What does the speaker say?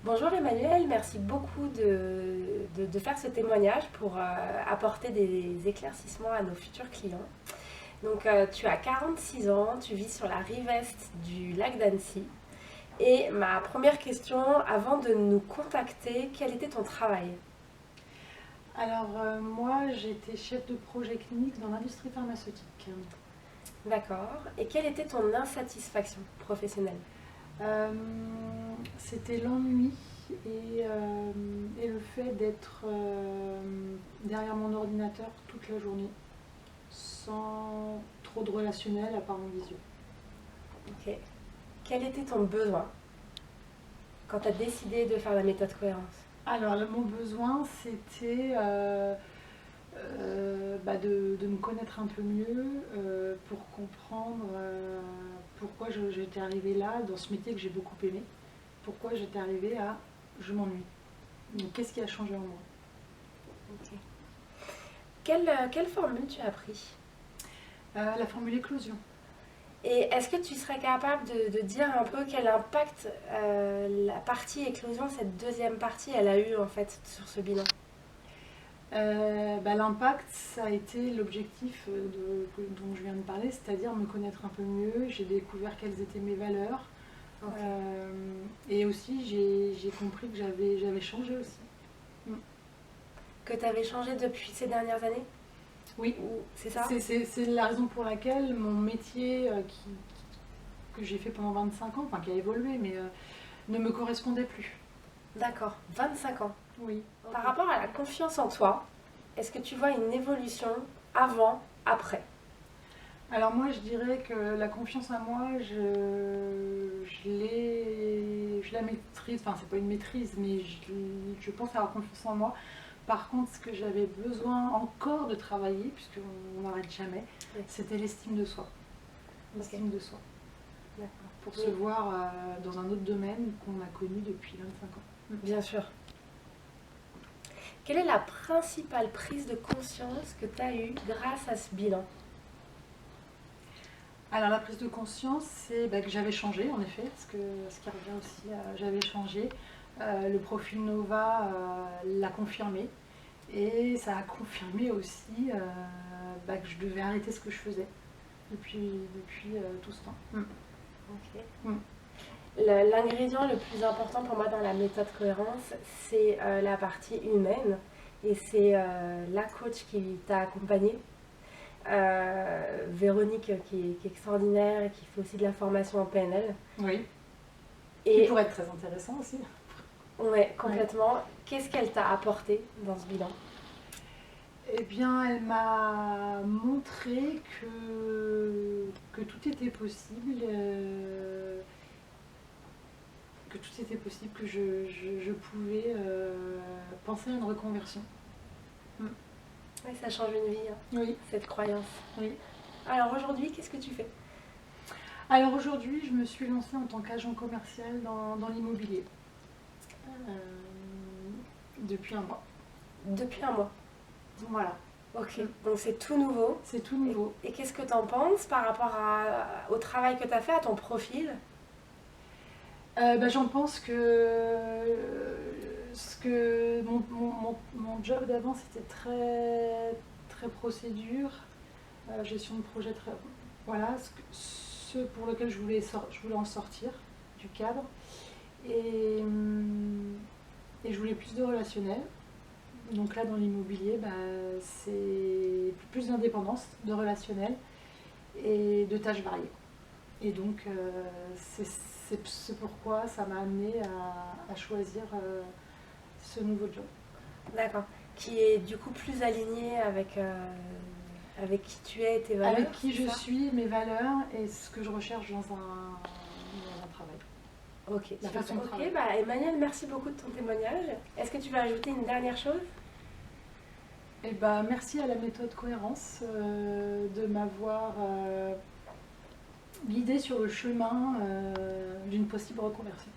Bonjour Emmanuel, merci beaucoup de faire ce témoignage pour apporter des éclaircissements à nos futurs clients. Donc tu as 46 ans, tu vis sur la rive est du lac d'Annecy. Et ma première question, avant de nous contacter, quel était ton travail? Moi, j'étais chef de projet clinique dans l'industrie pharmaceutique. D'accord. Et quelle était ton insatisfaction professionnelle? Euh, C'était l'ennui et le fait d'être derrière mon ordinateur toute la journée, sans trop de relationnel à part en visio. Ok. Quel était ton besoin quand tu as décidé de faire la méthode cohérence? Mon besoin, c'était de me connaître un peu mieux pour comprendre pourquoi j'étais arrivée là, dans ce métier que j'ai beaucoup aimé. Pourquoi j'étais arrivée à je m'ennuie. Donc, qu'est-ce qui a changé en moi? Ok. Quelle formule tu as pris? La formule éclosion. Et est-ce que tu serais capable de dire un peu quel impact la partie éclosion, cette deuxième partie, elle a eu en fait sur ce bilan? L'impact, ça a été l'objectif dont je viens de parler, c'est-à-dire me connaître un peu mieux. J'ai découvert quelles étaient mes valeurs. Ok. Et aussi, j'ai compris que j'avais changé aussi. Mm. Que tu avais changé depuis ces dernières années? Oui, Ou c'est ça? c'est la raison pour laquelle mon métier que j'ai fait pendant 25 ans, enfin qui a évolué, mais ne me correspondait plus. D'accord, 25 ans. Oui. Par rapport à la confiance en toi, est-ce que tu vois une évolution avant, après? Alors moi, je dirais que la confiance en moi, je la maîtrise. Enfin, c'est pas une maîtrise, mais je pense avoir confiance en moi. Par contre, ce que j'avais besoin encore de travailler, puisqu'on n'arrête jamais, Oui. c'était l'estime de soi. Ok, L'estime de soi. d'accord. Pour Oui, se voir dans un autre domaine qu'on a connu depuis 25 ans. bien sûr. Quelle est la principale prise de conscience que tu as eue grâce à ce bilan? Alors la prise de conscience, c'est que j'avais changé en effet, ce qui revient aussi, j'avais changé. Le profil Nova l'a confirmé et ça a confirmé aussi que je devais arrêter ce que je faisais depuis tout ce temps. Ok. Mm. L'ingrédient le plus important pour moi dans la méthode cohérence, c'est la partie humaine. Et c'est la coach qui t'a accompagné, Véronique, qui est extraordinaire et qui fait aussi de la formation en PNL. Oui, qui Et pourrait être très intéressant aussi. ouais, Ouais. complètement. Qu'est-ce qu'elle t'a apporté dans ce bilan? Eh bien, elle m'a montré que tout était possible, que je pouvais penser à une reconversion. Mm. Ouais, ça change une vie, hein, Oui, cette croyance. oui. Alors aujourd'hui, qu'est-ce que tu fais? Alors aujourd'hui, je me suis lancée en tant qu'agent commercial dans l'immobilier euh, depuis un mois. Depuis un mois. Voilà, Ok, mm. donc c'est tout nouveau. C'est tout Et, nouveau. et qu'est-ce que tu en penses par rapport au travail que tu as fait, à ton profil? J'en pense que mon job d'avant c'était très, très procédure, gestion de projet très. Voilà, ce pour lequel je voulais en sortir du cadre. Et, et je voulais plus de relationnel. Donc là, dans l'immobilier, c'est plus d'indépendance, de relationnel et de tâches variées. Et donc, c'est pourquoi ça m'a amené à choisir ce nouveau job. D'accord. Qui est du coup plus aligné avec qui tu es et tes Avec valeurs, qui c'est je ça? suis, mes valeurs et ce que je recherche dans un travail. Ok, La super. façon de Ok, travailler. bah Emmanuel, merci beaucoup de ton témoignage. Est-ce que tu veux ajouter une dernière chose? Et bah, merci à la méthode cohérence de m'avoir guidée sur le chemin d'une possible reconversion.